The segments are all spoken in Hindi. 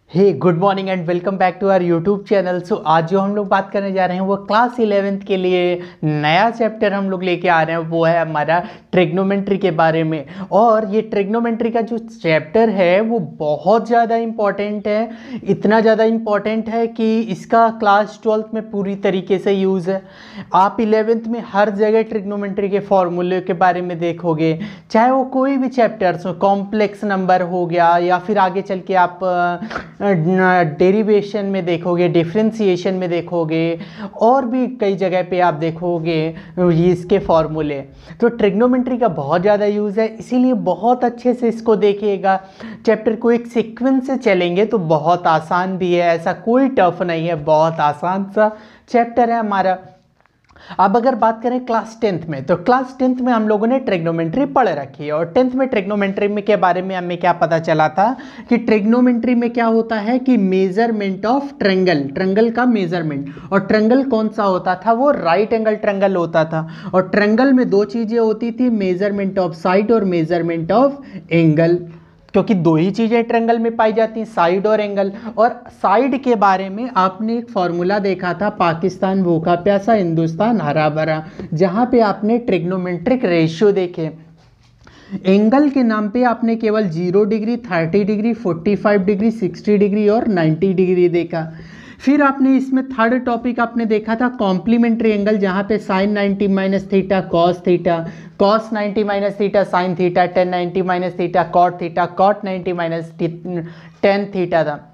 Hey good morning and welcome back to our YouTube channel. So आज जो हम लोग बात करने जा रहे हैं वो क्लास 11th के लिए नया चैप्टर हम लोग लेके आ रहे हैं, वो है हमारा ट्रिग्नोमेट्री के बारे में। और ये ट्रिग्नोमेट्री का जो चैप्टर है वो बहुत ज़्यादा इम्पॉर्टेंट है, इतना ज़्यादा इम्पॉर्टेंट है कि इसका क्लास 12th में पूरी तरीके से यूज़ है। आप 11th में हर जगह ट्रिग्नोमेट्री के फॉर्मूले के बारे में देखोगे, चाहे वो कोई भी चैप्टर्स हो, कॉम्प्लेक्स नंबर हो गया या फिर आगे चल के आप डेरिवेशन में देखोगे, डिफरेंशिएशन में देखोगे, और भी कई जगह पे आप देखोगे ये इसके फॉर्मूले। तो ट्रिग्नोमेट्री का बहुत ज़्यादा यूज़ है, इसीलिए बहुत अच्छे से इसको देखिएगा। चैप्टर को एक सीक्वेंस से चलेंगे तो बहुत आसान भी है, ऐसा कोई टफ नहीं है, बहुत आसान सा चैप्टर है हमारा। अब अगर बात करें क्लास 10th में, तो क्लास 10th में हम लोगों ने ट्रिग्नोमेट्री पढ़ रखी है। और 10th में ट्रिग्नोमेट्री में के बारे में हमें क्या पता चला था कि ट्रिग्नोमेट्री में क्या होता है कि मेजरमेंट ऑफ ट्रायंगल, ट्रायंगल का मेजरमेंट। और ट्रायंगल कौन सा होता था? वो राइट एंगल ट्रायंगल होता था। और ट्रायंगल में दो चीज़ें होती थी, मेजरमेंट ऑफ साइड और मेजरमेंट ऑफ एंगल, क्योंकि दो ही चीज़ें ट्रायंगल में पाई जाती हैं, साइड और एंगल। और साइड के बारे में आपने एक फॉर्मूला देखा था, पाकिस्तान भूखा प्यासा हिंदुस्तान हरा भरा, जहाँ पे आपने ट्रिग्नोमेट्रिक रेशियो देखे। एंगल के नाम पे आपने केवल 0 डिग्री, 30 डिग्री, 45 डिग्री, 60 डिग्री और 90 डिग्री देखा। फिर आपने इसमें थर्ड टॉपिक आपने देखा था कॉम्प्लीमेंट्री एंगल, जहाँ पे sine 90 minus theta cos theta, cos 90 minus theta sine theta, tan 90 minus theta cot theta, cot 90 minus tan theta था।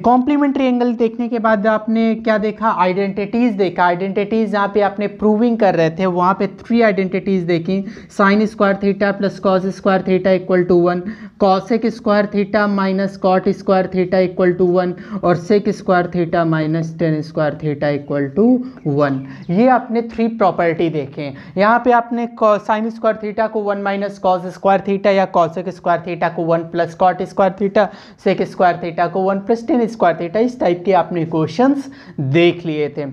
कॉम्प्लीमेंट्री एंगल देखने के बाद आपने क्या देखा? आइडेंटिटीज देखा। आइडेंटिटीज जहाँ पे आपने प्रूविंग कर रहे थे वहाँ पे 3 आइडेंटिटीज देखी, sine square theta plus cos square theta equal to 1, cosec square theta minus cot square theta equal to 1, और sec square theta minus tan square theta equal to 1। ये आपने 3 प्रॉपर्टी देखे। यहाँ पे आपने साइन स्क्वायर थीटा को 1 माइनस कॉस स्क्वायर थीटा, या कॉसेक स्क्वायर थीटा को 1 plus cot square theta, sec square theta को 1 प्लस टेन स्क्वायर थीटा, इस टाइप के आपने क्वेश्चंस देख लिए थे।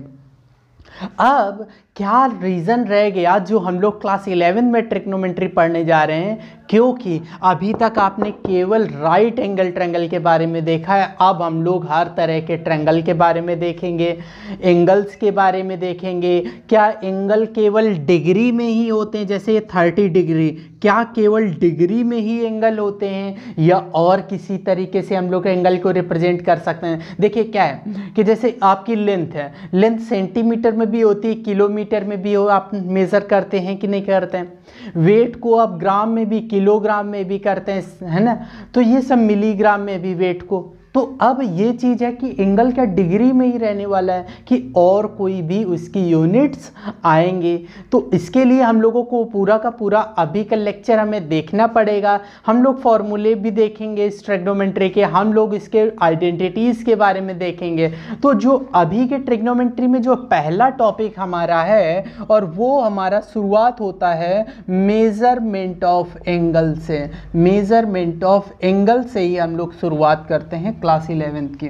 अब क्या रीज़न रह गया जो हम लोग क्लास 11 में ट्रिग्नोमेट्री पढ़ने जा रहे हैं? क्योंकि अभी तक आपने केवल राइट एंगल ट्रायंगल के बारे में देखा है, अब हम लोग हर तरह के ट्रायंगल के बारे में देखेंगे, एंगल्स के बारे में देखेंगे। क्या एंगल केवल डिग्री में ही होते हैं, जैसे 30 डिग्री, क्या केवल डिग्री में ही एंगल होते हैं या और किसी तरीके से हम लोग एंगल को रिप्रेजेंट कर सकते हैं? देखिए क्या है कि जैसे आपकी लेंथ है, लेंथ सेंटीमीटर में भी होती है, किलोमीटर में भी हो, आप मेज़र करते हैं कि नहीं करते हैं? वेट को आप ग्राम में भी, किलोग्राम में भी करते हैं, है ना? तो ये सब मिलीग्राम में भी वेट को। तो अब ये चीज़ है कि एंगल क्या डिग्री में ही रहने वाला है कि और कोई भी उसकी यूनिट्स आएंगे? तो इसके लिए हम लोगों को पूरा का पूरा अभी का लेक्चर हमें देखना पड़ेगा। हम लोग फॉर्मूले भी देखेंगे इस ट्रिग्नोमेट्री के, हम लोग इसके आइडेंटिटीज़ के बारे में देखेंगे। तो जो अभी के ट्रिग्नोमेट्री में जो पहला टॉपिक हमारा है, और वो हमारा शुरुआत होता है मेजरमेंट ऑफ एंगल से। मेजरमेंट ऑफ एंगल से ही हम लोग शुरुआत करते हैं क्लास 11th की।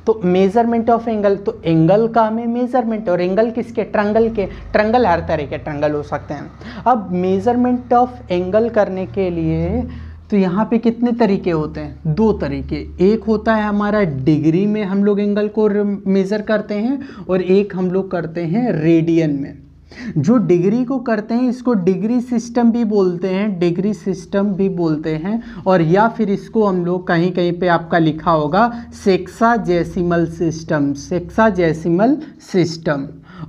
तो मेजरमेंट ऑफ एंगल, तो एंगल का हमें मेजरमेंट, और एंगल किसके? ट्रायंगल के। ट्रायंगल हर तरह के ट्रायंगल हो सकते हैं। अब मेजरमेंट ऑफ एंगल करने के लिए तो यहाँ पे कितने तरीके होते हैं? 2 तरीके। एक होता है हमारा डिग्री में हम लोग एंगल को मेज़र करते हैं, और एक हम लोग करते हैं रेडियन में। जो डिग्री को करते हैं इसको डिग्री सिस्टम भी बोलते हैं, डिग्री सिस्टम भी बोलते हैं, और या फिर इसको हम लोग कहीं कहीं पे आपका लिखा होगा सेक्साजेसिमल सिस्टम, सेक्साजेसिमल सिस्टम।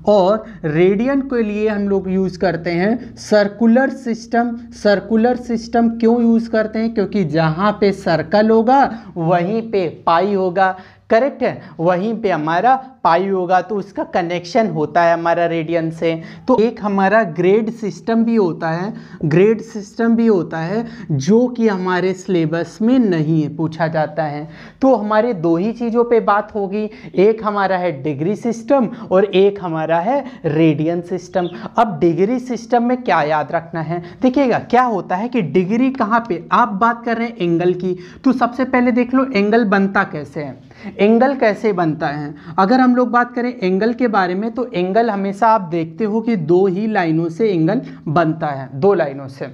और रेडियन के लिए हम लोग यूज़ करते हैं सर्कुलर सिस्टम। सर्कुलर सिस्टम क्यों यूज़ करते हैं? क्योंकि जहाँ पे सर्कल होगा वहीं पे पाई होगा, करेक्ट है, वहीं पे हमारा पाई होगा, तो उसका कनेक्शन होता है हमारा रेडियन से। तो एक हमारा ग्रेड सिस्टम भी होता है, ग्रेड सिस्टम भी होता है जो कि हमारे सिलेबस में नहीं पूछा जाता है। तो हमारे 2 ही चीज़ों पे बात होगी, एक हमारा है डिग्री सिस्टम और एक हमारा है रेडियन सिस्टम। अब डिग्री सिस्टम में क्या याद रखना है? देखिएगा क्या होता है कि डिग्री कहाँ पे, आप बात कर रहे हैं एंगल की, तो सबसे पहले देख लो एंगल बनता कैसे है। एंगल कैसे बनता है? अगर हम लोग बात करें एंगल के बारे में, तो एंगल हमेशा आप देखते हो कि 2 ही लाइनों से एंगल बनता है, 2 लाइनों से।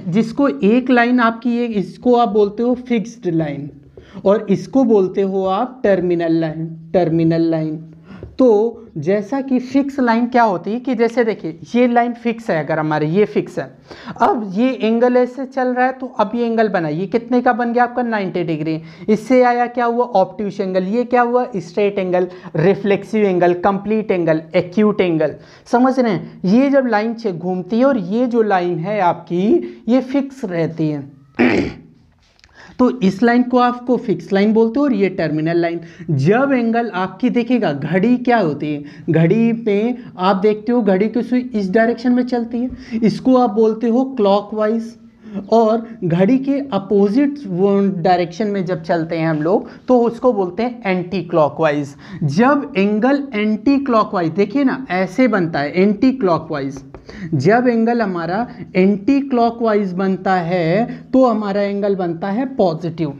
जिसको एक लाइन आपकी, इसको आप बोलते हो फिक्स्ड लाइन, और इसको बोलते हो आप टर्मिनल लाइन, टर्मिनल लाइन। तो जैसा कि फिक्स लाइन क्या होती है कि जैसे देखिए ये लाइन फिक्स है, अगर हमारे ये फिक्स है, अब ये एंगल ऐसे चल रहा है तो अब ये एंगल बना, ये कितने का बन गया आपका 90 डिग्री। इससे आया क्या हुआ ऑब्ट्यूस एंगल, ये क्या हुआ straight angle, reflexive angle, complete angle, acute angle. समझ रहे हैं, ये जब लाइन घूमती है और ये जो लाइन है आपकी ये फिक्स रहती है तो इस लाइन को आपको फिक्स लाइन बोलते हो और ये टर्मिनल लाइन। जब एंगल आपकी देखिएगा, घड़ी क्या होती है, घड़ी पे आप देखते हो घड़ी की सुई इस डायरेक्शन में चलती है, इसको आप बोलते हो क्लॉकवाइज। और घड़ी के अपोजिट डायरेक्शन में जब चलते हैं हम लोग तो उसको बोलते हैं एंटी क्लॉकवाइज। जब एंगल एंटी क्लॉकवाइज, देखिए ना ऐसे बनता है एंटी क्लॉकवाइज, जब एंगल हमारा एंटी क्लॉकवाइज बनता है तो हमारा एंगल बनता है पॉजिटिव।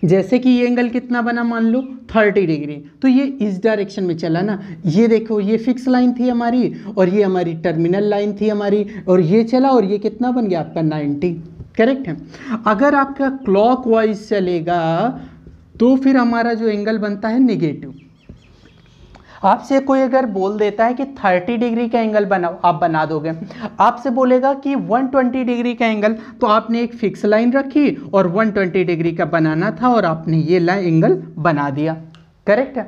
जैसे कि ये एंगल कितना बना, मान लो 30 डिग्री, तो ये इस डायरेक्शन में चला ना, ये देखो ये फिक्स लाइन थी हमारी और ये हमारी टर्मिनल लाइन थी हमारी, और ये चला और ये कितना बन गया आपका 90। करेक्ट है। अगर आपका क्लॉकवाइज चलेगा तो फिर हमारा जो एंगल बनता है नेगेटिव। आपसे कोई अगर बोल देता है कि 30 डिग्री का एंगल बनाओ, आप बना दोगे। आपसे बोलेगा कि 120 डिग्री का एंगल, तो आपने एक फिक्स लाइन रखी और 120 डिग्री का बनाना था और आपने ये लाइन एंगल बना दिया। करेक्ट है।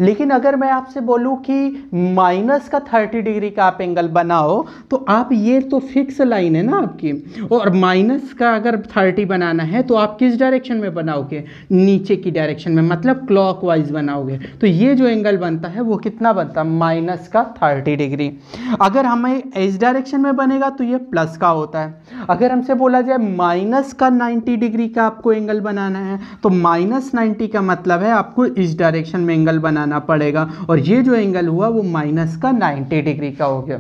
लेकिन अगर मैं आपसे बोलूं कि माइनस का 30 डिग्री का आप एंगल बनाओ, तो आप ये तो फिक्स लाइन है ना आपकी, और माइनस का अगर 30 बनाना है तो आप किस डायरेक्शन में बनाओगे, नीचे की डायरेक्शन में, मतलब क्लॉकवाइज बनाओगे। तो ये जो एंगल बनता है वो कितना बनता है, माइनस का 30 डिग्री। अगर हमें इस डायरेक्शन में बनेगा तो ये प्लस का होता है। अगर हमसे बोला जाए माइनस का 90 डिग्री का आपको एंगल बनाना है तो माइनस 90 का मतलब है आपको इस डायरेक्शन में एंगल बनाना पड़ेगा, और ये जो एंगल हुआ वो माइनस का 90 डिग्री का हो गया।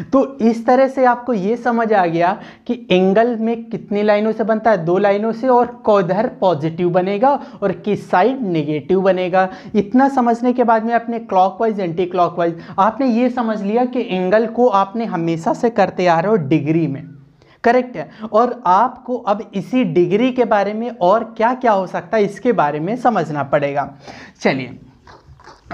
तो इस तरह से आपको ये समझ आ गया कि एंगल में कितनी लाइनों से बनता है, 2 लाइनों से, और किधर पॉजिटिव बनेगा और किस साइड नेगेटिव बनेगा। इतना समझने के बाद में आपने क्लॉकवाइज एंटी क्लॉकवाइज आपने ये समझ लिया कि एंगल को आपने हमेशा से करते आ रहे हो डिग्री में। करेक्ट है। और आपको अब इसी डिग्री के बारे में और क्या क्या हो सकता है इसके बारे में समझना पड़ेगा। चलिए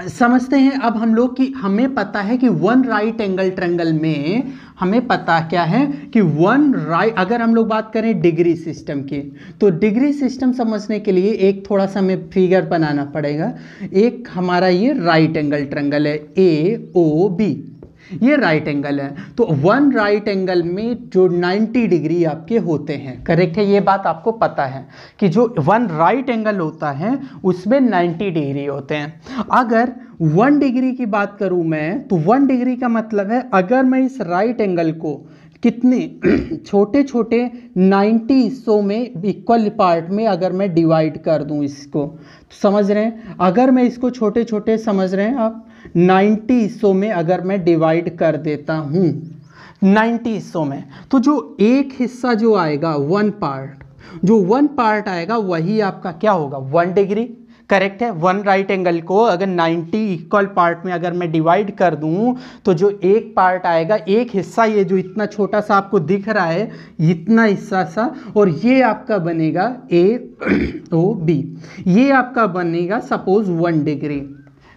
समझते हैं अब हम लोग कि हमें पता है कि वन राइट एंगल ट्रायंगल में हमें पता क्या है कि वन राइट, अगर हम लोग बात करें डिग्री सिस्टम की, तो डिग्री सिस्टम समझने के लिए एक थोड़ा सा हमें फिगर बनाना पड़ेगा। एक हमारा ये राइट एंगल ट्रायंगल है AOB, ये राइट एंगल है। तो वन राइट एंगल में जो 90 डिग्री आपके होते हैं, करेक्ट है, ये बात आपको पता है कि जो वन राइट एंगल होता है उसमें 90 डिग्री होते हैं। अगर 1 डिग्री की बात करूं मैं, तो 1 डिग्री का मतलब है अगर मैं इस राइट एंगल को कितने छोटे छोटे 90 हिस्सों में इक्वल पार्ट में अगर मैं डिवाइड कर दूं इसको, तो समझ रहे हैं, अगर मैं इसको छोटे छोटे, समझ रहे हैं आप, 90 हिस्सों में अगर मैं डिवाइड कर देता हूं 90 हिस्सों में, तो जो एक हिस्सा जो आएगा वन पार्ट, जो वन पार्ट आएगा वही आपका क्या होगा, 1 डिग्री। करेक्ट है। वन राइट एंगल को अगर 90 इक्वल पार्ट में अगर मैं डिवाइड कर दूं तो जो एक पार्ट आएगा, एक हिस्सा, ये जो इतना छोटा सा आपको दिख रहा है इतना हिस्सा सा, और ये आपका बनेगा AOB, ये आपका बनेगा सपोज 1 डिग्री।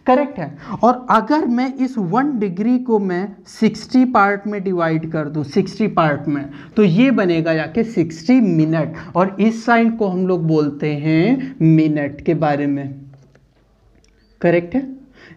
करेक्ट है। और अगर मैं इस 1 डिग्री को मैं 60 पार्ट में डिवाइड कर दूं, 60 पार्ट में, तो ये बनेगा जाके 60 मिनट, और इस साइन को हम लोग बोलते हैं मिनट के बारे में। करेक्ट है,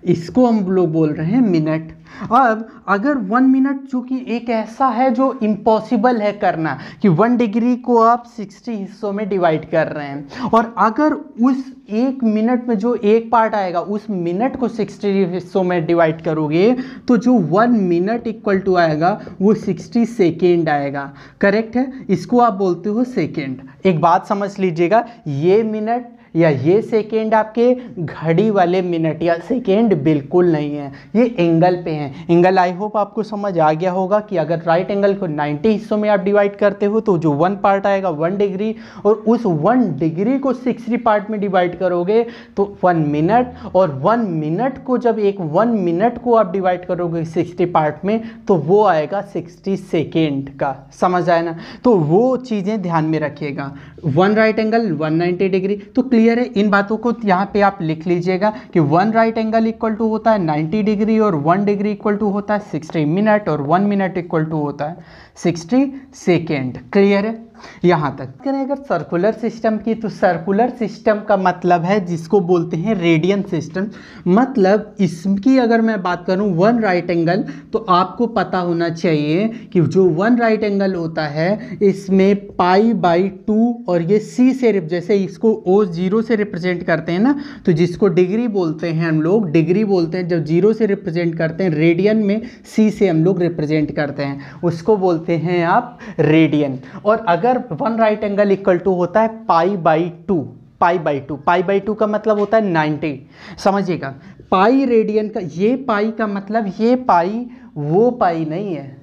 इसको हम लोग बोल रहे हैं मिनट। अब अगर 1 मिनट, चूंकि एक ऐसा है जो इम्पॉसिबल है करना कि 1 डिग्री को आप 60 हिस्सों में डिवाइड कर रहे हैं, और अगर उस 1 मिनट में जो एक पार्ट आएगा उस मिनट को 60 हिस्सों में डिवाइड करोगे तो जो 1 मिनट इक्वल टू आएगा वो 60 सेकेंड आएगा। करेक्ट है, इसको आप बोलते हो सेकेंड। एक बात समझ लीजिएगा, ये मिनट या ये सेकेंड आपके घड़ी वाले मिनट या सेकेंड बिल्कुल नहीं है, ये एंगल पे हैं। एंगल आई होप आपको समझ आ गया होगा कि अगर राइट एंगल को 90 हिस्सों में आप डिवाइड करते हो तो जो 1 पार्ट आएगा 1 डिग्री, और उस 1 डिग्री को 60 पार्ट में डिवाइड करोगे तो 1 मिनट, और 1 मिनट को जब 1 मिनट को आप डिवाइड करोगे 60 पार्ट में तो वो आएगा 60 सेकेंड का। समझ आया ना? तो वो चीज़ें ध्यान में रखिएगा। 1 राइट एंगल 190 डिग्री, तो क्लियर है। इन बातों को यहाँ पे आप लिख लीजिएगा कि 1 राइट एंगल इक्वल टू होता है 90 डिग्री, और 1 डिग्री इक्वल टू होता है 60 मिनट, और 1 मिनट इक्वल टू होता है 60 सेकेंड। क्लियर है यहाँ तक? करें अगर सर्कुलर सिस्टम की, तो सर्कुलर सिस्टम का मतलब है जिसको बोलते हैं रेडियन सिस्टम। मतलब इसकी अगर मैं बात करूँ 1 राइट एंगल, तो आपको पता होना चाहिए कि जो 1 राइट एंगल होता है इसमें π/2 और ये c से जैसे इसको O 0 से रिप्रेजेंट करते हैं ना, तो जिसको डिग्री बोलते हैं हम लोग, डिग्री बोलते हैं जब 0 से रिप्रेजेंट करते हैं, रेडियन में c से हम लोग रिप्रेजेंट करते हैं, उसको बोलते हैं आप रेडियन। और अगर 1 राइट एंगल इक्वल टू होता है π/2, π/2 का मतलब होता है 90। समझिएगा, पाई रेडियन का, ये पाई का मतलब ये पाई वो पाई नहीं है,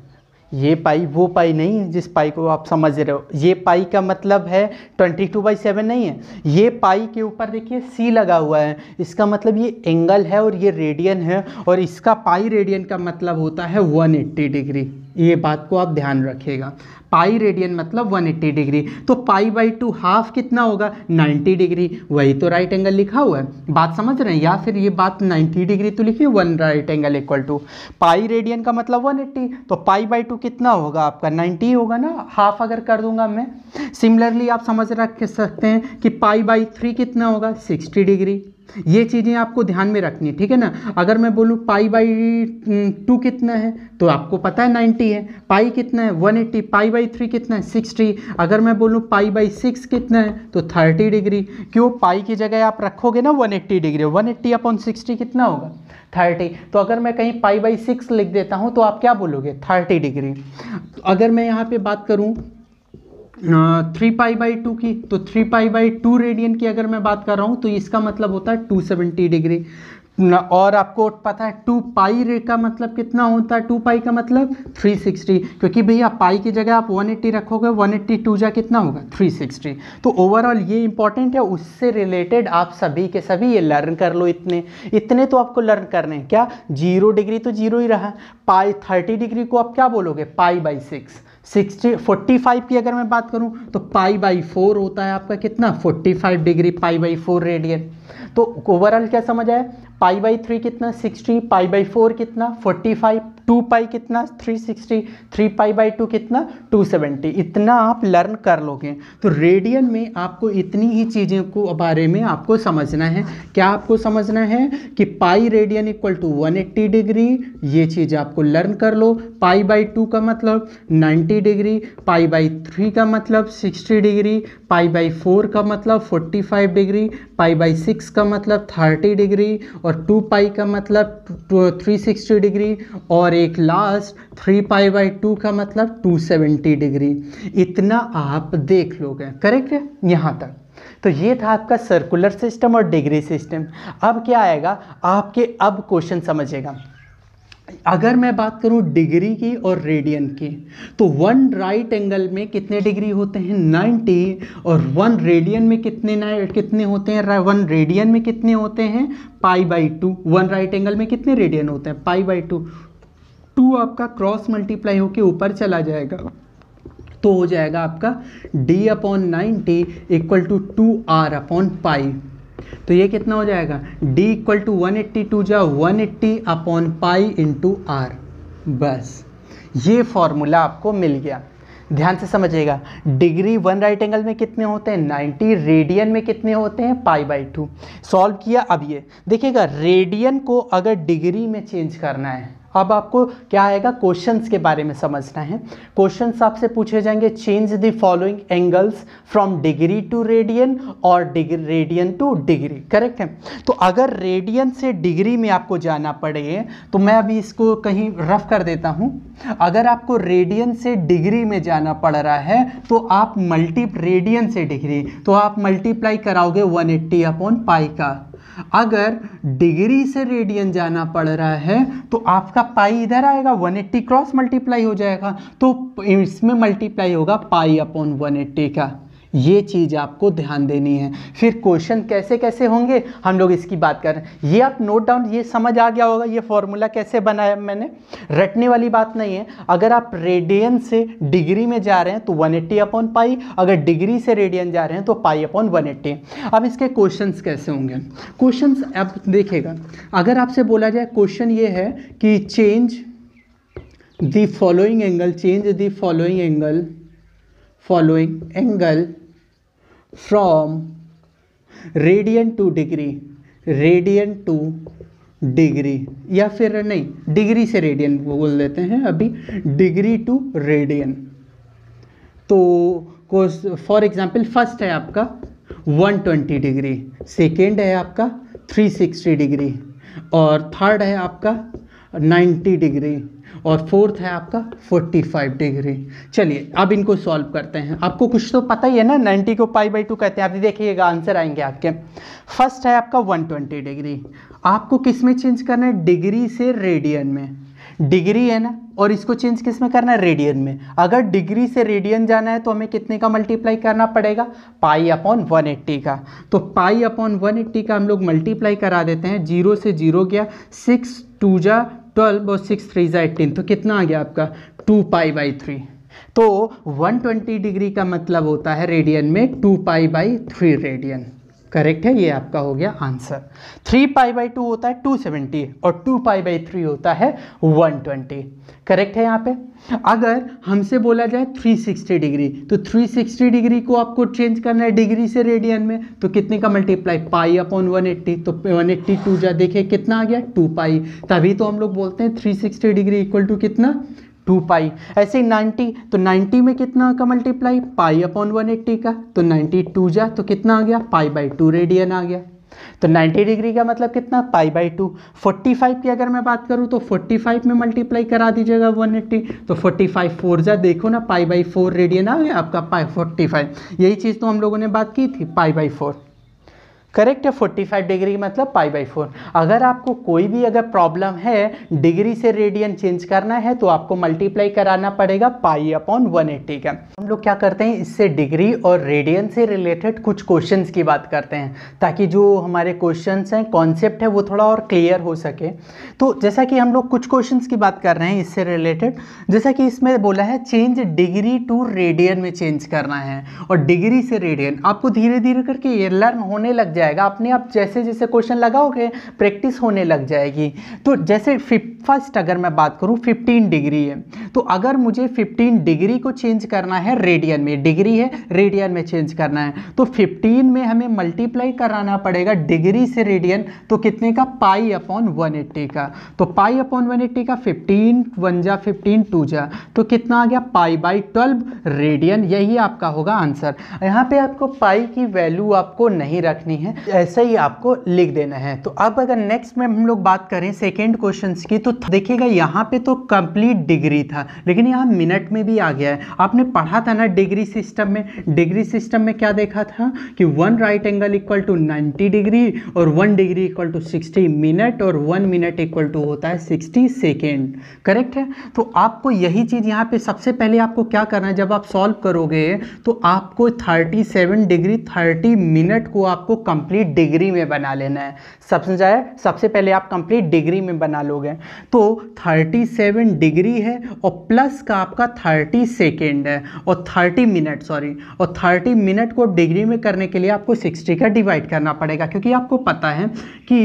ये पाई वो पाई नहीं है जिस पाई को आप समझ रहे हो। ये पाई का मतलब है 22/7 नहीं है, ये पाई के ऊपर देखिए c लगा हुआ है, इसका मतलब ये एंगल है और ये रेडियन है, और इसका पाई रेडियन का मतलब होता है 180 डिग्री। ये बात को आप ध्यान रखिएगा, पाई रेडियन मतलब 180 डिग्री। तो π/2 हाफ कितना होगा? 90 डिग्री। वही तो राइट एंगल लिखा हुआ है, बात समझ रहे हैं? या फिर ये बात 90 डिग्री तो लिखिए 1 right angle equal to pi radian का मतलब 180, तो π/2 कितना होगा आपका? 90 होगा ना, हाफ अगर कर दूंगा मैं। सिमिलरली आप समझ रख सकते हैं कि π/3 कितना होगा? 60 डिग्री। ये चीज़ें आपको ध्यान में रखनी, ठीक है ना? अगर मैं बोलूँ π/2 कितना है तो आपको पता है 90 है, पाई कितना है 180, π/3 कितना है 60। अगर मैं बोलूँ π/6 कितना है तो 30 डिग्री। क्यों? पाई की जगह आप रखोगे ना 180 डिग्री, 180/60 कितना होगा? 30। तो अगर मैं कहीं π/6 लिख देता हूँ तो आप क्या बोलोगे? 30 डिग्री। अगर मैं यहाँ पे बात करूँ 3π/2 की, तो 3π/2 रेडियन की अगर मैं बात कर रहा हूँ तो इसका मतलब होता है 270 डिग्री। और आपको पता है 2 पाई रे का मतलब कितना होता है? 2 पाई का मतलब 360, क्योंकि भैया पाई की जगह आप 180 रखोगे, 182 जा कितना होगा? 360। तो ओवरऑल ये इंपॉर्टेंट है, उससे रिलेटेड आप सभी के सभी ये लर्न कर लो। इतने तो आपको लर्न करने हैं। क्या 0 डिग्री तो 0 ही रहा, पाई 30 डिग्री को आप क्या बोलोगे? π/6। 45 की अगर मैं बात करूं तो π/4 होता है आपका कितना? 45 डिग्री, π/4 रेडियन। तो ओवरऑल क्या समझ आया? π/3 कितना? 60, π/4 कितना? 45, 2 पाई कितना? 360, 3π/2 कितना? 270। इतना आप लर्न कर लोगे तो रेडियन में आपको इतनी ही चीज़ों को बारे में आपको समझना है। क्या आपको समझना है कि pi radian equal to 180 degree, ये चीज़ आपको लर्न कर लो। π/2 का मतलब 90 डिग्री, π/3 का मतलब 60 डिग्री, π/4 का मतलब 45 डिग्री, π/6 का मतलब 30 डिग्री, और 2 पाई का मतलब 360 डिग्री, और एक लास्ट 3π/2 का मतलब 270 डिग्री। इतना आप देख लोगे, करेक्ट है यहाँ तक? तो ये था आपका सर्कुलर सिस्टम और डिग्री सिस्टम। अब क्या आएगा आपके? अब क्वेश्चन समझिएगा। अगर मैं बात करूं डिग्री की और रेडियन की, तो 1 राइट एंगल में कितने डिग्री होते हैं? 90। और 1 रेडियन में कितने होते हैं? 1 रेडियन में कितने होते हैं? π/2। 1 राइट एंगल में कितने रेडियन होते हैं? π/2। 2 आपका क्रॉस मल्टीप्लाई होके ऊपर चला जाएगा, तो हो जाएगा आपका d/90 इक्वल टू 2r/π। तो ये कितना हो जाएगा? d इक्वल टू 182 जा 180/π/r। बस ये फॉर्मूला आपको मिल गया। ध्यान से समझिएगा, डिग्री 1 राइट एंगल में कितने होते हैं? 90। रेडियन में कितने होते हैं? π/2। सॉल्व किया। अब ये देखिएगा, रेडियन को अगर डिग्री में चेंज करना है अब आपको क्या आएगा, क्वेश्चंस के बारे में समझना है। क्वेश्चंस आपसे पूछे जाएंगे, change the following angles from degree to radian और रेडियन टू डिग्री, करेक्ट है। तो अगर रेडियन से डिग्री में आपको जाना पड़े तो मैं अभी इसको कहीं रफ कर देता हूं। अगर आपको रेडियन से डिग्री में जाना पड़ रहा है तो आप रेडियन से डिग्री तो आप मल्टीप्लाई कराओगे 180 अपॉन पाई का। अगर डिग्री से रेडियन जाना पड़ रहा है तो आपका पाई इधर आएगा, 180 क्रॉस मल्टीप्लाई हो जाएगा, तो इसमें मल्टीप्लाई होगा पाई अपॉन 180 का। ये चीज़ आपको ध्यान देनी है। फिर क्वेश्चन कैसे कैसे होंगे हम लोग इसकी बात कर रहे हैं, ये आप नोट डाउन, ये समझ आ गया होगा ये फॉर्मूला कैसे बनाया मैंने, रटने वाली बात नहीं है। अगर आप रेडियन से डिग्री में जा रहे हैं तो 180 अपॉन पाई, अगर डिग्री से रेडियन जा रहे हैं तो पाई अपॉन 180। अब इसके क्वेश्चंस कैसे होंगे, क्वेश्चंस अब देखिएगा। अगर आपसे बोला जाए क्वेश्चन ये है कि change the following angle, change the following angle from radian to degree, या फिर नहीं डिग्री से रेडियन बोल देते हैं अभी, डिग्री टू रेडियन। तो फॉर एग्जांपल फर्स्ट है आपका 120 डिग्री, सेकेंड है आपका 360 डिग्री, और थर्ड है आपका 90 डिग्री, और फोर्थ है आपका 45 डिग्री। चलिए अब इनको सॉल्व करते हैं। आपको कुछ तो पता ही है ना, 90 को पाई बाई 2 कहते हैं। आप देखिएगा आंसर आएंगे आपके। फर्स्ट है आपका 120 डिग्री, आपको किस में चेंज करना है, डिग्री से रेडियन में। डिग्री है ना, और इसको चेंज किस में करना है, रेडियन में। अगर डिग्री से रेडियन जाना है तो हमें कितने का मल्टीप्लाई करना पड़ेगा, पाई अपॉन 180 का। तो पाई अपॉन 180 का हम लोग मल्टीप्लाई करा देते हैं। 0 से 0 गया, 6 2 जा 12 और 6 3 जा 18, तो कितना आ गया आपका 2 पाई बाई 3। तो 120 डिग्री का मतलब होता है रेडियन में 2 पाई बाई 3 रेडियन, करेक्ट है। ये आपका हो गया आंसर। 3 पाई बाई 2 होता है 270 और 2 पाई बाई 3 होता है 120, करेक्ट है यहाँ पे। अगर हमसे बोला जाए 360 डिग्री, तो 360 डिग्री को आपको चेंज करना है डिग्री से रेडियन में, तो कितने का मल्टीप्लाई, पाई अपॉन 180, तो 180 2 जा देखिए कितना आ गया 2 पाई। तभी तो हम लोग बोलते हैं 360 डिग्री इक्वल टू कितना 2 पाई। ऐसे ही 90, तो 90 में कितना का मल्टीप्लाई, पाई अपॉन 180 का, तो 90 2 जा तो कितना आ गया पाई बाई 2 रेडियन आ गया। तो 90 डिग्री का मतलब कितना, पाई बाई 2। 45 की अगर मैं बात करूं तो 45 में मल्टीप्लाई करा दीजिएगा 180, तो 45 4 जा देखो ना पाई बाई 4 रेडियन आ गया आपका पाई 45। यही चीज़ तो हम लोगों ने बात की थी, पाई बाई 4, करेक्ट है। 45 डिग्री मतलब पाई बाई 4। अगर आपको कोई भी अगर प्रॉब्लम है, डिग्री से रेडियन चेंज करना है तो आपको मल्टीप्लाई कराना पड़ेगा पाई अपॉन 180 का। हम लोग क्या करते हैं, इससे डिग्री और रेडियन से रिलेटेड कुछ क्वेश्चंस की बात करते हैं, ताकि जो हमारे क्वेश्चंस हैं, कॉन्सेप्ट है, वो थोड़ा और क्लियर हो सके। तो जैसा कि हम लोग कुछ क्वेश्चंस की बात कर रहे हैं इससे रिलेटेड, जैसा कि इसमें बोला है चेंज डिग्री टू रेडियन में चेंज करना है, और डिग्री से रेडियन आपको धीरे धीरे करके ये लर्न होने लग जाएगा अपने आप। जैसे जैसे क्वेश्चन लगाओगे प्रैक्टिस होने लग जाएगी। तो जैसे फर्स्ट अगर मैं बात करूं 15 डिग्री है, तो अगर मुझे 15 डिग्री को चेंज करना है रेडियन में, डिग्री है रेडियन में चेंज करना है, तो 15 में हमें मल्टीप्लाई कराना पड़ेगा डिग्री से रेडियन, तो कितने का, पाई अपॉन 180 का। तो पाई अपॉन 180 का 15 1 जा 15 2 जा, तो कितना आ गया पाई बाई 12 रेडियन। यही आपका होगा आंसर। यहाँ पे आपको पाई की वैल्यू आपको नहीं रखनी है, ऐसे ही आपको लिख देना है। तो अब अगर नेक्स्ट में हम लोग बात करें सेकेंड क्वेश्चन की, तो देखिएगा यहाँ पे तो कंप्लीट डिग्री था, लेकिन यहाँ मिनट में भी आ गया है। आपने पढ़ा था ना डिग्री सिस्टम में, डिग्री सिस्टम में क्या देखा था कि 1 right angle equal to 90 degree और 1 डिग्री इक्वल टू 60 मिनट, और 1 मिनट इक्वल टू होता है 60 सेकेंड, करेक्ट है। तो आपको यही चीज़ यहाँ पे सबसे पहले आपको क्या करना है, जब आप सॉल्व करोगे तो आपको 37 डिग्री 30 मिनट को आपको कंप्लीट डिग्री में बना लेना है। सबसे पहले आप कंप्लीट डिग्री में बना लोगे, तो 37 डिग्री है और प्लस का आपका 30 सेकेंड है और 30 मिनट सॉरी, और 30 मिनट को डिग्री में करने के लिए आपको 60 का डिवाइड करना पड़ेगा, क्योंकि आपको पता है कि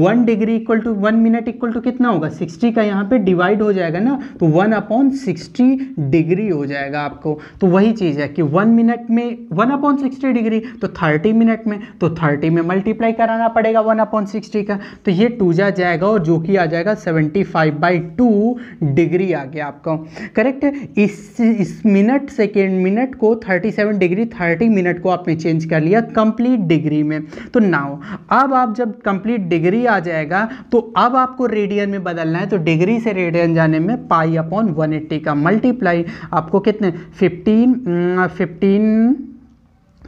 1 degree equal to 1 minute equal to कितना होगा, 60 का यहाँ पे डिवाइड हो जाएगा ना, तो 1/60 डिग्री हो जाएगा आपको। तो वही चीज़ है कि 1 मिनट में 1/60 डिग्री, तो 30 मिनट में, तो 30 में मल्टीप्लाई कराना पड़ेगा 1/60 का, तो ये 2 जा जाएगा और जो कि आ जाएगा 75/2 डिग्री आ गया आपका। करेक्ट है। इस मिनट सेकेंड मिनट को 37 डिग्री 30 मिनट को आपने चेंज कर लिया कंप्लीट डिग्री में। तो नाउ अब आप जब कंप्लीट डिग्री आ जाएगा तो अब आपको रेडियन में बदलना है, तो डिग्री से रेडियन जाने में π/180 का मल्टीप्लाई आपको कितने 15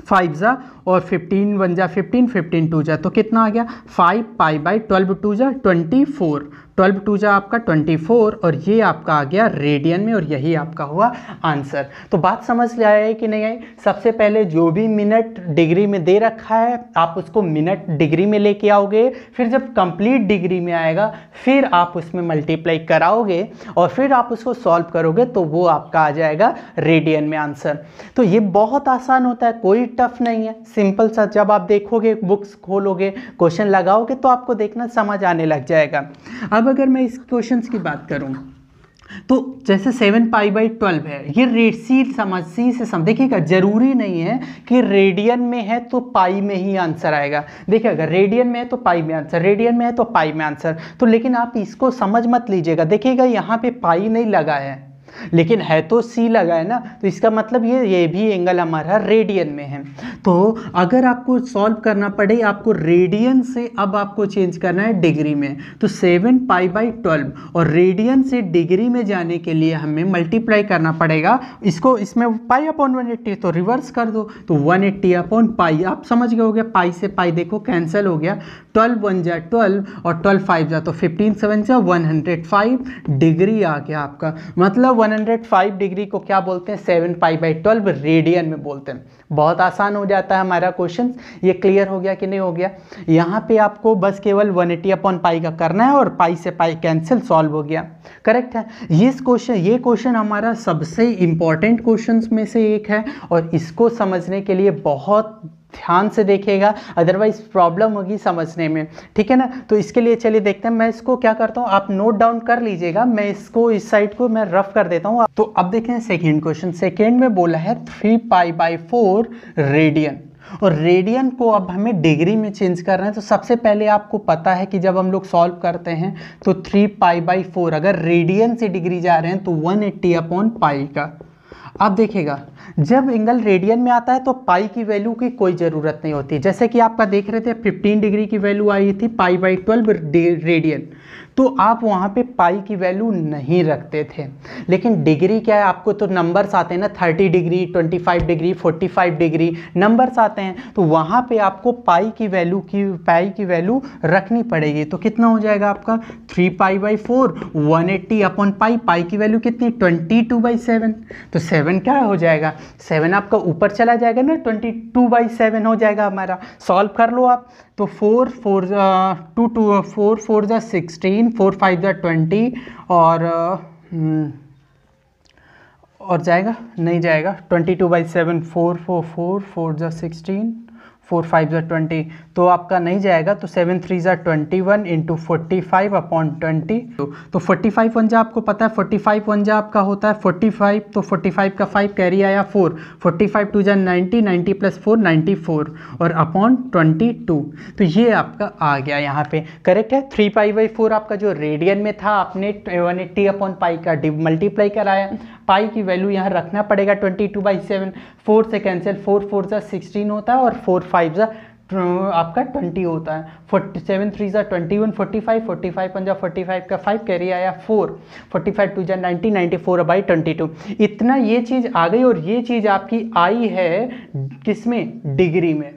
5 जा और 15 1 जा 15 15 2 जा, तो कितना आ गया 5π/12 2 जा 24, 12 2 जा आपका 24 और ये आपका आ गया रेडियन में और यही आपका हुआ आंसर। तो बात समझ ले आया है कि नहीं आई। सबसे पहले जो भी मिनट डिग्री में दे रखा है आप उसको मिनट डिग्री में लेके आओगे, फिर जब कंप्लीट डिग्री में आएगा फिर आप उसमें मल्टीप्लाई कराओगे और फिर आप उसको सॉल्व करोगे तो वो आपका आ जाएगा रेडियन में आंसर। तो ये बहुत आसान होता है, कोई टफ नहीं है, सिंपल सा। जब आप देखोगे बुक्स खोलोगे क्वेश्चन लगाओगे तो आपको देखना समझ आने लग जाएगा। अब अगर मैं इस क्वेश्चंस की बात करूं तो जैसे 7π/12 है, ये सी से समझ देखिएगा, जरूरी नहीं है कि रेडियन में है तो पाई में ही आंसर आएगा। देखिए अगर रेडियन में है तो पाई में आंसर, रेडियन में है तो पाई में आंसर, तो लेकिन आप इसको समझ मत लीजिएगा। देखिएगा यहाँ पे पाई नहीं लगा है लेकिन है तो सी लगा है ना, तो इसका मतलब ये भी एंगल हमारा रेडियन में है। तो अगर आपको सॉल्व करना पड़े आपको रेडियन से अब आपको चेंज करना है डिग्री में, तो 7π/12 और रेडियन से डिग्री में जाने के लिए हमें मल्टीप्लाई करना पड़ेगा इसको, इसमें π/180 तो रिवर्स कर दो तो 180/π। आप समझ गए हो गया, पाई से पाई देखो कैंसिल हो गया, 12 1 जा 12 और 12 5 जा तो 15 7 जा 105 डिग्री आ गया आपका। मतलब 105 डिग्री को क्या बोलते हैं 7π/12 रेडियन में बोलते हैं। बहुत आसान हो जाता है हमारा क्वेश्चन। ये क्लियर हो गया कि नहीं हो गया। यहाँ पे आपको बस केवल 180/π का करना है और पाई से पाई कैंसिल, सॉल्व हो गया। करेक्ट है। ये क्वेश्चन हमारा सबसे इंपॉर्टेंट क्वेश्चंस में से एक है और इसको समझने के लिए बहुत ध्यान से देखिएगा, अदरवाइज प्रॉब्लम होगी समझने में, ठीक है ना। तो इसके लिए चलिए देखते हैं। मैं इसको क्या करता हूँ, आप नोट डाउन कर लीजिएगा, मैं इसको इस साइड को मैं रफ कर देता हूँ। तो अब देखें सेकंड क्वेश्चन। सेकंड में बोला है 3π/4 रेडियन और रेडियन को अब हमें डिग्री में चेंज करना है। तो सबसे पहले आपको पता है कि जब हम लोग सॉल्व करते हैं तो 3π/4 अगर रेडियन से डिग्री जा रहे हैं तो 180/π का। अब देखिएगा जब एंगल रेडियन में आता है तो पाई की वैल्यू की कोई ज़रूरत नहीं होती। जैसे कि आपका देख रहे थे 15 डिग्री की वैल्यू आई थी π/12 रेडियन, तो आप वहाँ पे पाई की वैल्यू नहीं रखते थे। लेकिन डिग्री क्या है, आपको तो नंबर्स आते हैं ना, 30 डिग्री 25 डिग्री 45 डिग्री नंबर्स आते हैं, तो वहाँ पे आपको पाई की वैल्यू रखनी पड़ेगी। तो कितना हो जाएगा आपका 3π/4 180/π। पाई की वैल्यू कितनी 22/7, तो 7 क्या हो जाएगा 7 आपका ऊपर चला जाएगा ना, 22/7 हो जाएगा हमारा। सॉल्व कर लो आप, तो 4 4 जा 16 4 5 जा 20 और जाएगा नहीं जाएगा 22/7 4 जा 16 4 5 जा 20, तो आपका नहीं जाएगा। तो 7 3 जा 21 इंटू 45/20, तो 45 1 जा आपको पता है 45 1 जा आपका होता है 45, तो 45 का 5 कैरी आया 4, 45 2 जा 90 90 प्लस 4 94 और अपॉन 22, तो ये आपका आ गया यहाँ पे। करेक्ट है। 3π/4 आपका जो रेडियन में था आपने 180/π का मल्टीप्लाई कराया, पाई की वैल्यू यहाँ रखना पड़ेगा 22/7, 4 से कैंसिल 4 4 जा 16 होता है और 4 5 जा आपका 20 होता है, 47 3 जा 21 45 45 1 जा 45 का 5 कैरी आया 4, 45 2 जा 90 94/22। इतना ये चीज़ आ गई और ये चीज़ आपकी आई है किसमें डिग्री में।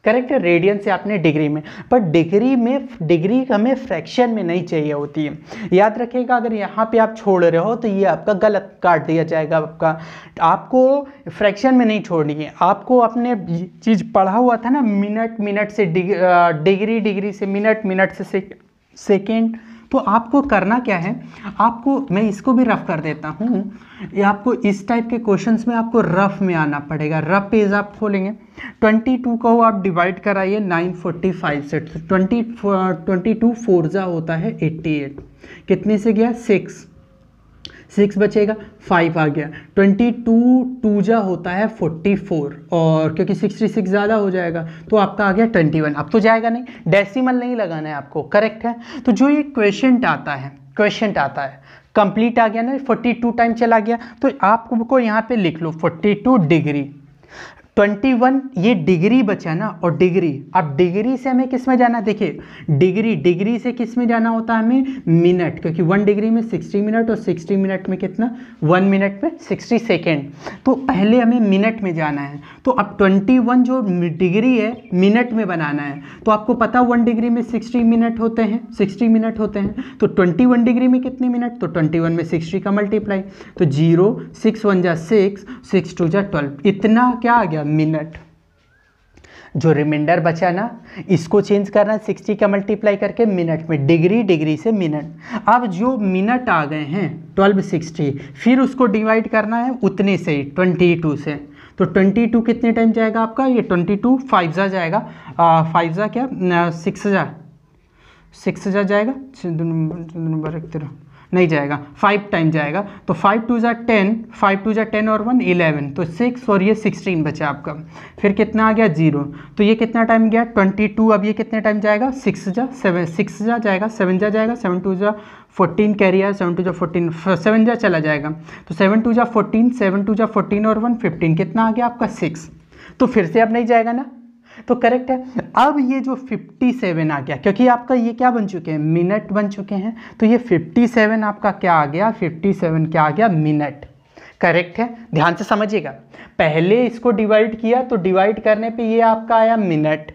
करेक्ट है। रेडियन से आपने डिग्री में, पर डिग्री हमें फ्रैक्शन में नहीं चाहिए होती है। याद रखिएगा अगर यहाँ पे आप छोड़ रहे हो तो ये आपका गलत काट दिया जाएगा आपको फ्रैक्शन में नहीं छोड़नी है। आपको अपने चीज़ पढ़ा हुआ था ना, मिनट से डिग्री से मिनट से सेकेंड तो आपको करना क्या है, आपको मैं इसको भी रफ कर देता हूँ। ये आपको इस टाइप के क्वेश्चंस में आपको रफ में आना पड़ेगा। रफ पेज आप खोलेंगे, 22 को आप डिवाइड कराइए 945 से, 22 4 होता है 88, कितने से गया 6 बचेगा, 5 आ गया, 22 2 होता है 44, और क्योंकि 66 ज़्यादा हो जाएगा तो आपका आ गया 21। अब तो जाएगा नहीं, डेसिमल नहीं लगाना है आपको, करेक्ट है। तो जो ये क्वेश्चन आता है कंप्लीट आ गया ना, 42 टाइम चला गया, तो आपको यहाँ पे लिख लो 42 डिग्री, 21 ये डिग्री बचा ना, और डिग्री, अब डिग्री से हमें किस में जाना, देखिए डिग्री से किस में जाना होता है हमें, मिनट, क्योंकि 1 डिग्री में 60 मिनट, और 60 मिनट में कितना, 1 मिनट में 60 सेकेंड, तो पहले हमें मिनट में जाना है। तो अब 21 जो डिग्री है मिनट में बनाना है, तो आपको पता 1 डिग्री में 60 मिनट होते हैं, 60 मिनट होते हैं, तो 21 डिग्री में कितने मिनट, तो 21 में 60 का मल्टीप्लाई, तो 0 6 1 जा 6, 6 2 जा 12, इतना क्या आ गया मिनट। जो रिमाइंडर बचा ना, इसको चेंज करना 60 का मल्टीप्लाई करके मिनट में, डिग्री से मिनट। अब जो मिनट आ गए हैं 1260, फिर उसको डिवाइड करना है उतने से ही 22 से, तो 22 कितने टाइम जाएगा आपका, ये 22 5 जा जाएगा, 5 जा क्या 6 जा जाएगा, नहीं जाएगा, 5 टाइम जाएगा, तो 5 2 जा 10, 5 2 जा 10 और 1 11, तो 6 और ये 16 बचा आपका, फिर कितना आ गया 0, तो ये कितना टाइम गया 22, अब ये कितने टाइम जाएगा 6 जा जाएगा, 7 जा जाएगा, 7 2 जा 14 कैरी आया, 7 2 जा 14, 7 जा चला जाएगा, तो 7 2 जा 14, 7 2 जा 14 और 1 15, कितना आ गया आपका 6, तो फिर से अब नहीं जाएगा ना, तो करेक्ट है। अब ये जो 57 आ गया, क्योंकि आपका ये क्या बन चुके हैं, मिनट बन चुके हैं, तो ये 57 आपका क्या आ गया, 57 क्या आ गया मिनट, करेक्ट है। ध्यान से समझिएगा, पहले इसको डिवाइड किया तो डिवाइड करने पे ये आपका आया मिनट,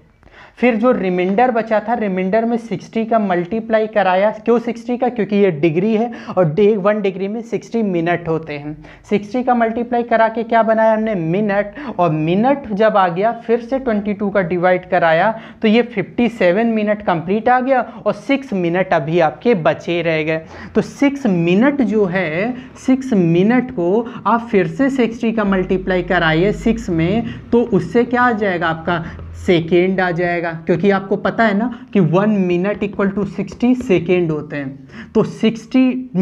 फिर जो रिमाइंडर बचा था, रिमाइंडर में 60 का मल्टीप्लाई कराया, क्यों 60 का, क्योंकि ये डिग्री है और 1 डिग्री में 60 मिनट होते हैं, 60 का मल्टीप्लाई करा के क्या बनाया हमने मिनट, और मिनट जब आ गया फिर से 22 का डिवाइड कराया, तो ये 57 मिनट कंप्लीट आ गया, और 6 मिनट अभी आपके बचे रह गए। तो 6 मिनट जो है, 6 मिनट को आप फिर से 60 का मल्टीप्लाई कराइए 6 में, तो उससे क्या आ जाएगा आपका सेकेंड आ जाएगा, क्योंकि आपको पता है ना कि 1 मिनट इक्वल टू 60 सेकेंड होते हैं, तो 6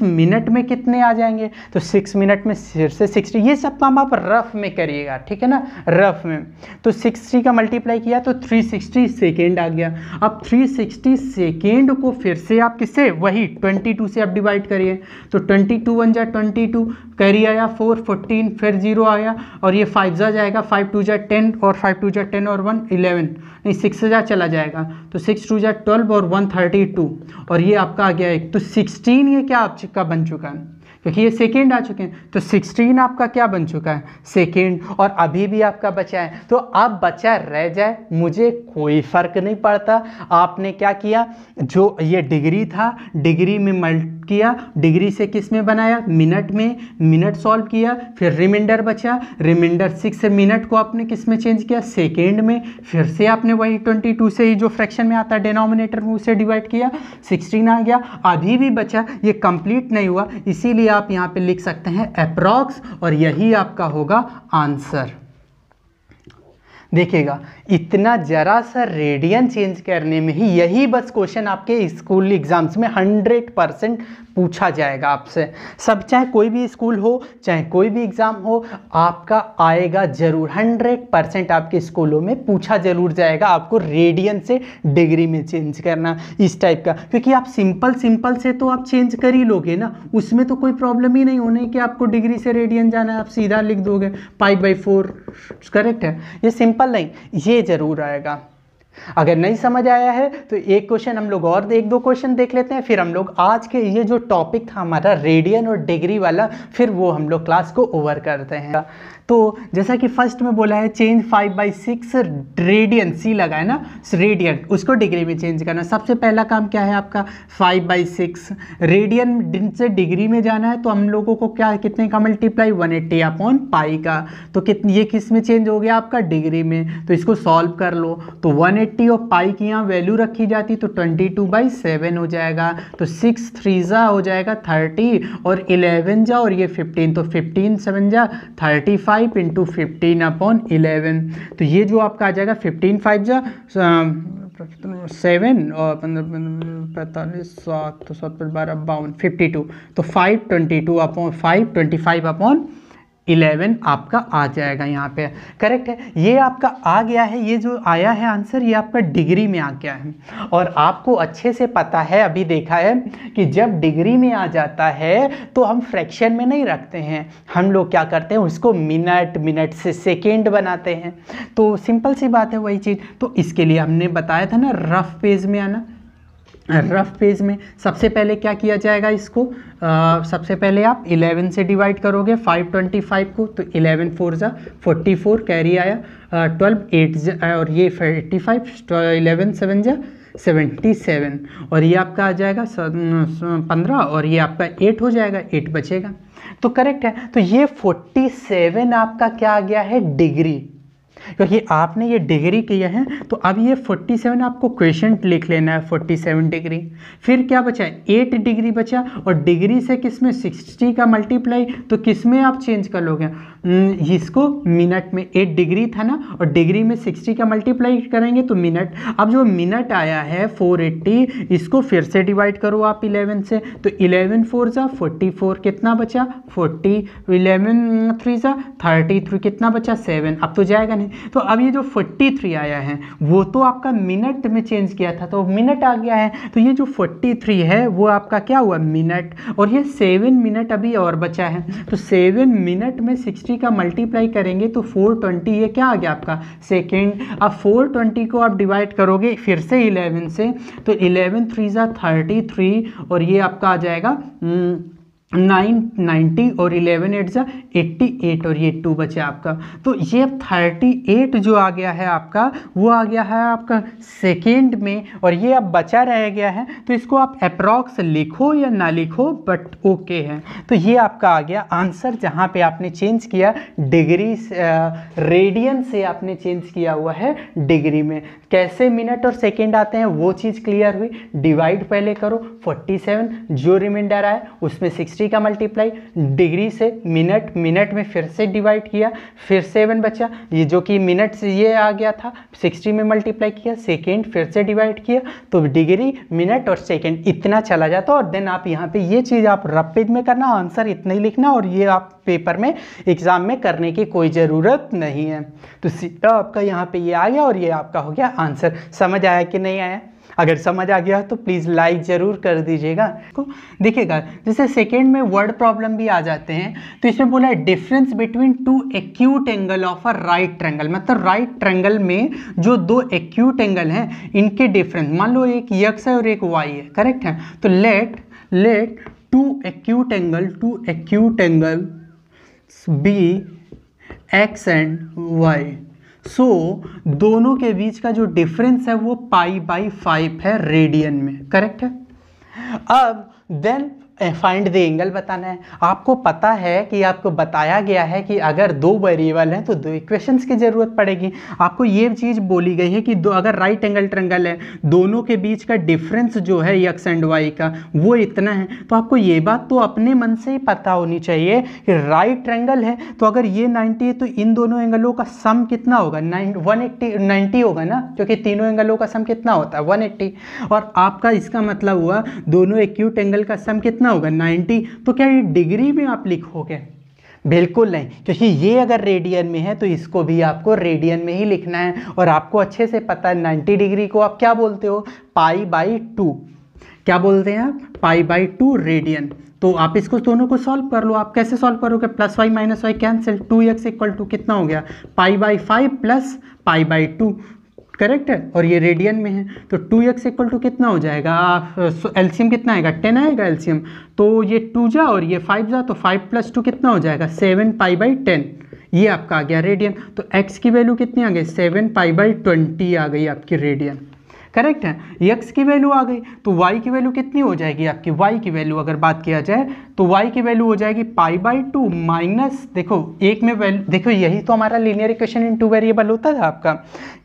मिनट में कितने आ जाएंगे, तो 6 मिनट में फिर से 60, ये सब काम आप रफ में करिएगा, ठीक है ना, रफ में। तो 60 का मल्टीप्लाई किया तो 360 सेकेंड आ गया। अब 360 सेकेंड को फिर से आप किससे, वही 22 से आप डिवाइड करिए, तो 22 1 जा 22, कैरी आया 4 14, फिर 0 आया, और ये 5 जा जाएगा, 5 2 जा 10, और 5 2 जा 10 और 1 11, नहीं 6 जा चला जाएगा, तो 6 2 जा 12 और 1 32, और ये आपका आ गया एक, तो 16 ये क्या आपका बन चुका है, क्योंकि ये सेकेंड आ चुके हैं, तो 16 आपका क्या बन चुका है सेकेंड, और अभी भी आपका बचा है, तो अब बचा रह जाए मुझे कोई फर्क नहीं पड़ता। आपने क्या किया, जो ये डिग्री था डिग्री में मल्ट किया, डिग्री से किस में बनाया मिनट में, मिनट सॉल्व किया, फिर रिमाइंडर बचा, रिमाइंडर 6 मिनट को आपने किस में चेंज किया सेकेंड में, फिर से आपने वही 22 से ही जो फ्रैक्शन में आता है डिनोमिनेटर में उसे डिवाइड किया, 16 आ गया, अभी भी बचा, ये कंप्लीट नहीं हुआ, इसीलिए आप यहाँ पे लिख सकते हैं अप्रॉक्स, और यही आपका होगा आंसर। देखिएगा इतना जरा सा रेडियन चेंज करने में ही यही बस क्वेश्चन आपके स्कूल एग्जाम्स में 100% पूछा जाएगा आपसे, सब चाहे कोई भी स्कूल हो चाहे कोई भी एग्ज़ाम हो, आपका आएगा जरूर, 100% आपके स्कूलों में पूछा जरूर जाएगा, आपको रेडियन से डिग्री में चेंज करना इस टाइप का, क्योंकि आप सिंपल से तो आप चेंज कर ही लोगे ना, उसमें तो कोई प्रॉब्लम ही नहीं होने कि आपको डिग्री से रेडियन जाना है, आप सीधा लिख दोगे π/4, करेक्ट है, ये सिंपल नहीं, ये जरूर आएगा। अगर नहीं समझ आया है तो एक क्वेश्चन हम लोग और 1-2 क्वेश्चन देख लेते हैं, फिर हम लोग आज के ये जो टॉपिक था हमारा रेडियन और डिग्री वाला, फिर वो हम लोग क्लास को ओवर करते हैं। तो जैसा कि फर्स्ट में बोला है चेंज 5/6 रेडियन, सी लगा है ना, रेडियन, उसको डिग्री में चेंज करना। सबसे पहला काम क्या है आपका 5/6 रेडियन से डिग्री में जाना है, तो हम लोगों को क्या कितने का मल्टीप्लाई 180 अपॉन पाई का, तो कितनी ये किस में चेंज हो गया आपका डिग्री में, तो इसको सॉल्व कर लो। तो 180 और पाई की यहाँ वैल्यू रखी जाती तो 22/7 हो जाएगा, तो 6 3 जा हो जाएगा 30 और 11 जा और ये 15, तो 15 7 जा 35 इंटू 15 अपॉन 11, तो ये जो आपका आ जाएगा 15 5 जा 7 और 15 45 7 तो 7 पर 12 52 52, तो 522 अपॉन 525 अपॉन 11 आपका आ जाएगा यहाँ पे, करेक्ट है। ये आपका आ गया है, ये जो आया है आंसर ये आपका डिग्री में आ गया है। और आपको अच्छे से पता है, अभी देखा है कि जब डिग्री में आ जाता है तो हम फ्रैक्शन में नहीं रखते हैं, हम लोग क्या करते हैं उसको मिनट, मिनट से सेकेंड बनाते हैं। तो सिंपल सी बात है वही चीज़। तो इसके लिए हमने बताया था ना रफ पेज में आना, रफ पेज में सबसे पहले क्या किया जाएगा, इसको सबसे पहले आप 11 से डिवाइड करोगे 525 को, तो 11 4 जा 44 कैरी आया, 12 8 जा और ये 85, 11 7 जा 77 और ये आपका आ जाएगा 15 और ये आपका 8 हो जाएगा, 8 बचेगा, तो करेक्ट है। तो ये 47 आपका क्या आ गया है डिग्री, क्योंकि आपने ये डिग्री किया है। तो अब ये 47 आपको क्वेश्चन लिख लेना है 47 डिग्री। फिर क्या बचा 8 डिग्री बचा, और डिग्री से किस में 60 का मल्टीप्लाई, तो किस में आप चेंज कर लोगे इसको मिनट में, 8 डिग्री था ना और डिग्री में 60 का मल्टीप्लाई करेंगे तो मिनट। अब जो मिनट आया है 480, इसको फिर से डिवाइड करो आप 11 से, तो 11 4 जा 44 कितना बचा 40, 11 3 जा 33 कितना बचा 7, अब तो जाएगा नहीं। तो अब ये जो 43 आया है वो तो आपका मिनट में चेंज किया था तो मिनट आ गया है, तो ये जो 43 है वो आपका क्या हुआ मिनट, और ये 7 मिनट अभी और बचा है, तो 7 मिनट में 60 का मल्टीप्लाई करेंगे तो 420, ये क्या आ गया आपका सेकेंड। अब 420 को आप डिवाइड करोगे फिर से 11 से, तो 11 3 जा 33 और ये आपका आ जाएगा 990 और 11 8 जा 88 और ये 2 बचे आपका। तो ये 38 जो आ गया है आपका वो आ गया है आपका सेकेंड में, और ये अब बचा रह गया है, तो इसको आप अप्रॉक्स लिखो या ना लिखो बट ओके है। तो ये आपका आ गया आंसर, जहाँ पे आपने चेंज किया डिग्री रेडियन से आपने चेंज किया हुआ है डिग्री में। कैसे मिनट और सेकेंड आते हैं वो चीज़ क्लियर हुई। डिवाइड पहले करो 47, जो रिमाइंडर आए उसमें 60 का मल्टीप्लाई, डिग्री से मिनट, मिनट में फिर से डिवाइड किया, फिर 7 बचा, ये जो कि मिनट से ये आ गया था 60 में मल्टीप्लाई किया, सेकेंड फिर से डिवाइड किया, तो डिग्री मिनट और सेकेंड इतना चला जाता। और देन आप यहाँ पे ये चीज़ आप रफ पेज में करना, आंसर इतना ही लिखना, और ये आप पेपर में एग्जाम में करने की कोई ज़रूरत नहीं है। तो सीधा आपका यहाँ पे ये आ गया और ये आपका हो गया आंसर। समझ आया कि नहीं आया? अगर समझ आ गया तो प्लीज़ लाइक ज़रूर कर दीजिएगा। को देखिएगा जैसे सेकेंड में वर्ड प्रॉब्लम भी आ जाते हैं, तो इसमें बोला है difference between 2 acute angle of a right triangle, मतलब राइट ट्रायंगल में जो 2 एक्यूट एंगल हैं इनके डिफरेंस, मान लो एक x है और एक y है, करेक्ट है। तो let 2 acute angle be x and y, so दोनों के बीच का जो डिफरेंस है वो π/5 है रेडियन में, करेक्ट है। अब देन फाइंड द एंगल बताना है। आपको पता है कि आपको बताया गया है कि अगर 2 वेरिएबल हैं तो 2 इक्वेशंस की ज़रूरत पड़ेगी। आपको ये चीज़ बोली गई है कि अगर राइट एंगल ट्रायंगल है, दोनों के बीच का डिफरेंस जो है x एंड y का वो इतना है, तो आपको ये बात तो अपने मन से ही पता होनी चाहिए कि राइट ट्रायंगल है, तो अगर ये 90 है तो इन दोनों एंगलों का सम कितना होगा 180 होगा ना, क्योंकि तीनों एंगलों का सम कितना होता है 180, और आपका इसका मतलब हुआ दोनों एक्यूट एंगल का सम कितना होगा 90। तो क्या ये डिग्री में आप लिखोगे? बिल्कुल नहीं, क्योंकि ये अगर रेडियन में है तो इसको भी आपको रेडियन में ही लिखना है। और आपको अच्छे से पता है 90 डिग्री को आप क्या बोलते हो π/2, क्या बोलते हैं आप π/2 रेडियन। तो आप इसको दोनों को सॉल्व कर लो। आप कैसे सॉल्व करोगे, +y - y कैंसिल, 2x = कितना हो गया π/5 + π/2, करेक्ट है। और ये रेडियन में है तो 2x = कितना हो जाएगा, एलसीएम कितना आएगा 10 आएगा एलसीएम, तो ये 2 जा और ये 5 जा, तो 5 + 2 कितना हो जाएगा 7 π/10, ये आपका आ गया रेडियन। तो x की वैल्यू कितनी आ गई 7π/20 आ गई आपकी रेडियन, करेक्ट है। x की वैल्यू आ गई तो y की वैल्यू कितनी हो जाएगी आपकी, y की वैल्यू अगर बात किया जाए तो y की वैल्यू हो जाएगी π/2 माइनस, देखो एक में वैल्यू, देखो यही तो हमारा linear equation in two variable होता था आपका,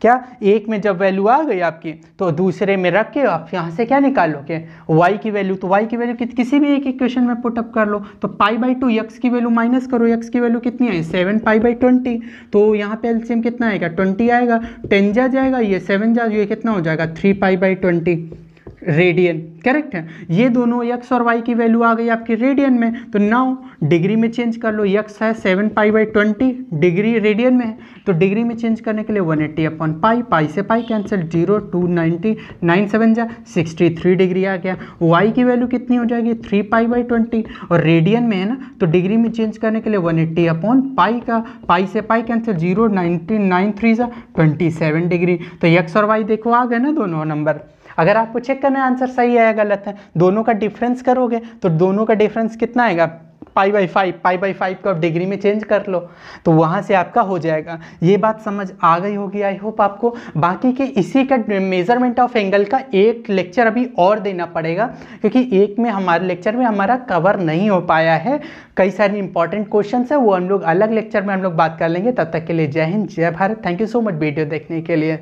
क्या एक में जब वैल्यू आ गई आपकी तो दूसरे में रख के आप यहाँ से क्या निकालोगे y की वैल्यू, तो y की वैल्यू किसी भी एक इक्वेशन में पुटअप कर लो। तो π/2 x की वैल्यू माइनस करो, x की वैल्यू कितनी आई 7π/20, तो यहाँ पे एलसीएम कितना आएगा 20 आएगा, 10 जा जाएगा, ये 7 जा, ये कितना हो जाएगा 3π/20 रेडियन, करेक्ट है। ये दोनों x और y की वैल्यू आ गई आपकी रेडियन में। तो नाउ डिग्री में चेंज कर लो, x है 7π/20, डिग्री रेडियन में है तो डिग्री में चेंज करने के लिए 180/पाई, पाई से पाई कैंसिल, 0 2 90, 9 7 जा 63 डिग्री आ गया। y की वैल्यू कितनी हो जाएगी 3π/20 और रेडियन में है ना, तो डिग्री में चेंज करने के लिए 180/पाई का, पाई से पाई कैंसिल, 0 90 9 3 जा 27 डिग्री। तो x और y देखो आ गए ना दोनों नंबर। अगर आपको चेक करना है आंसर सही है या गलत है, दोनों का डिफरेंस करोगे तो दोनों का डिफरेंस कितना आएगा π/5 को आप डिग्री में चेंज कर लो तो वहाँ से आपका हो जाएगा। ये बात समझ आ गई होगी आई होप आपको। बाकी के इसी का मेजरमेंट ऑफ एंगल का एक लेक्चर अभी और देना पड़ेगा, क्योंकि एक में हमारे लेक्चर में हमारा कवर नहीं हो पाया है, कई सारे इंपॉर्टेंट क्वेश्चन है, वो हम लोग अलग लेक्चर में हम लोग बात कर लेंगे। तब तक के लिए जय हिंद जय Bharat, thank you so much video देखने के लिए।